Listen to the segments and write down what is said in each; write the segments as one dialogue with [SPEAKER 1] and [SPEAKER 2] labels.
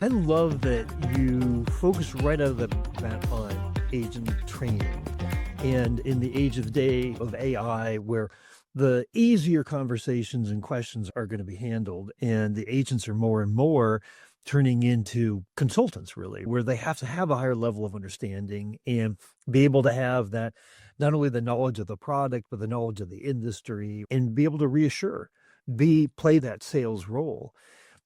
[SPEAKER 1] I love that you focus right out of the bat on agent training. And in the age of the day of AI, where the easier conversations and questions are going to be handled, and the agents are more and more turning into consultants, really, where they have to have a higher level of understanding and be able to have that not only the knowledge of the product, but the knowledge of the industry and be able to reassure, play that sales role.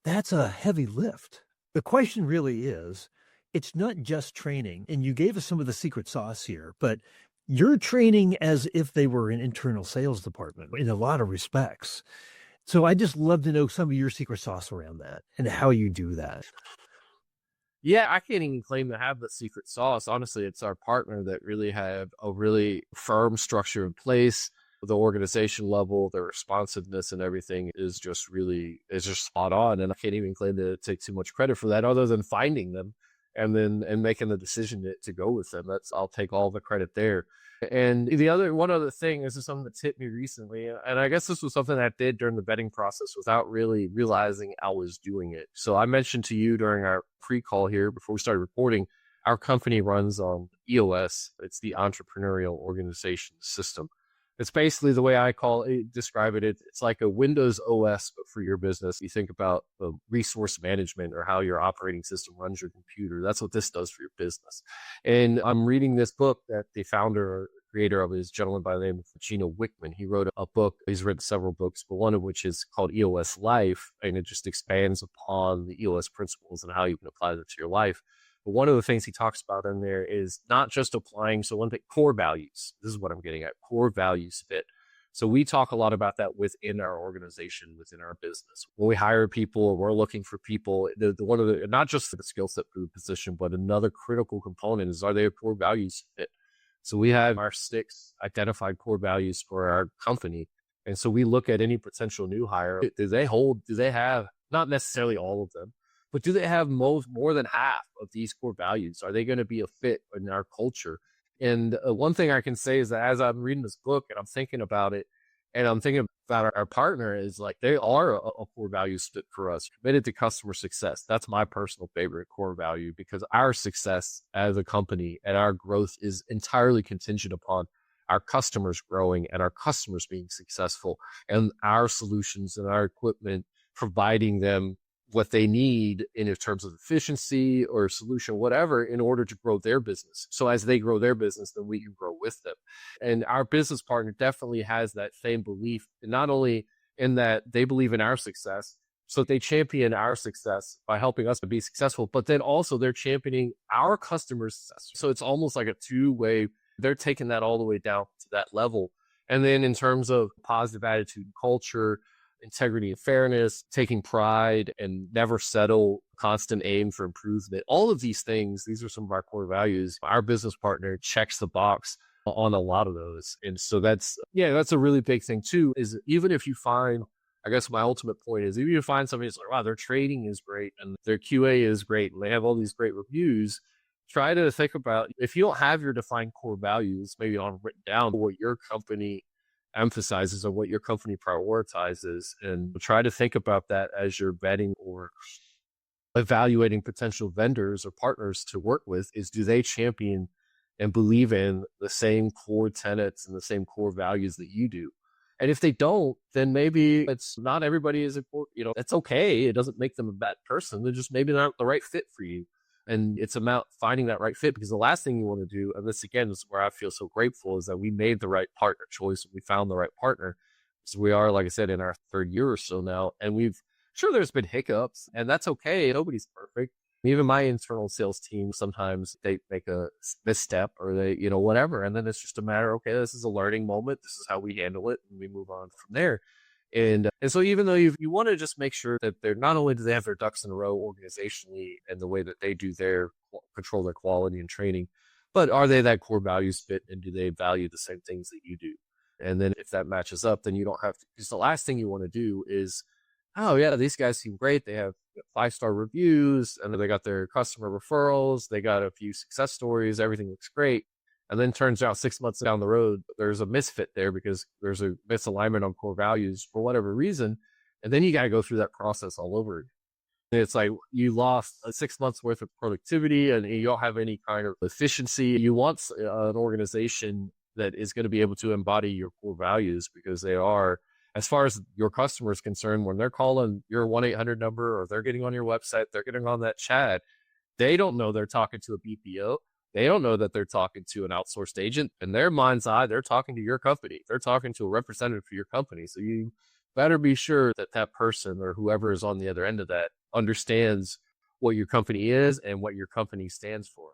[SPEAKER 1] That's a heavy lift. The question really is, it's not just training, and you gave us some of the secret sauce here, but you're training as if they were an internal sales department in a lot of respects. So I just love to know some of your secret sauce around that and how you do that.
[SPEAKER 2] Yeah, I can't even claim to have the secret sauce. Honestly, it's our partner that really have a really firm structure in place. The organization level, the responsiveness and everything is just spot on. And I can't even claim to take too much credit for that other than finding them and making the decision to go with them. I'll take all the credit there. And one other thing, this is something that's hit me recently, and I guess this was something I did during the vetting process without really realizing I was doing it. So I mentioned to you during our pre-call here before we started recording, our company runs on EOS. It's the Entrepreneurial Organization System. It's basically the way describe it. It's like a Windows OS, but for your business. You think about the resource management or how your operating system runs your computer. That's what this does for your business. And I'm reading this book that the founder or creator of it is a gentleman by the name of Gino Wickman. He wrote a book. He's written several books, but one of which is called EOS Life, and it just expands upon the EOS principles and how you can apply them to your life. But one of the things he talks about in there is not just applying, so one thing, core values. This is what I'm getting at. Core values fit. So we talk a lot about that within our organization, within our business. When we hire people, we're looking for people, not just for the skill set for the position, but another critical component is, are they a core values fit? So we have our 6 identified core values for our company. And so we look at any potential new hire. Do they have, not necessarily all of them, but do they have more than half of these core values? Are they going to be a fit in our culture? And one thing I can say is that as I'm reading this book and I'm thinking about it, and I'm thinking about our partner, is like they are a core values fit for us, committed to customer success. That's my personal favorite core value, because our success as a company and our growth is entirely contingent upon our customers growing and our customers being successful, and our solutions and our equipment providing them what they need in terms of efficiency or solution, whatever, in order to grow their business. So as they grow their business, then we can grow with them. And our business partner definitely has that same belief, not only in that they believe in our success, so they champion our success by helping us to be successful, but then also they're championing our customers' success. So it's almost like a two-way, they're taking that all the way down to that level. And then in terms of positive attitude and culture, integrity and fairness, taking pride and never settle, constant aim for improvement. All of these things, these are some of our core values. Our business partner checks the box on a lot of those. And so that's a really big thing too, is even if you find, I guess my ultimate point is, even if you find somebody who's like, wow, their trading is great and their QA is great and they have all these great reviews, try to think about, if you don't have your defined core values, maybe on written down, what your company emphasizes or what your company prioritizes, and try to think about that as you're vetting or evaluating potential vendors or partners to work with. Is, do they champion and believe in the same core tenets and the same core values that you do? And if they don't, then maybe it's not everybody is important. It's okay. It doesn't make them a bad person. They're just maybe not the right fit for you. And it's about finding that right fit, because the last thing you want to do, and this again is where I feel so grateful, is that we made the right partner choice. We found the right partner. So we are, like I said, in our 3rd year or so now, and sure, there's been hiccups, and that's okay. Nobody's perfect. Even my internal sales team, sometimes they make a misstep or they, whatever. And then it's just a matter, okay, this is a learning moment. This is how we handle it. And we move on from there. And so even though you want to just make sure that they're, not only do they have their ducks in a row organizationally and the way that they do control their quality and training, but are they that core values fit, and do they value the same things that you do? And then if that matches up, then you don't have to, because the last thing you want to do is, oh yeah, these guys seem great. They have 5-star reviews and they got their customer referrals. They got a few success stories. Everything looks great. And then turns out 6 months down the road, there's a misfit there because there's a misalignment on core values for whatever reason. And then you got to go through that process all over again. It's like you lost 6 months worth of productivity and you don't have any kind of efficiency. You want an organization that is going to be able to embody your core values, because they are, as far as your customer is concerned, when they're calling your 1-800 number or they're getting on your website, they're getting on that chat, they don't know they're talking to a BPO. They don't know that they're talking to an outsourced agent. In their mind's eye, they're talking to your company. They're talking to a representative for your company. So you better be sure that that person or whoever is on the other end of that understands what your company is and what your company stands for.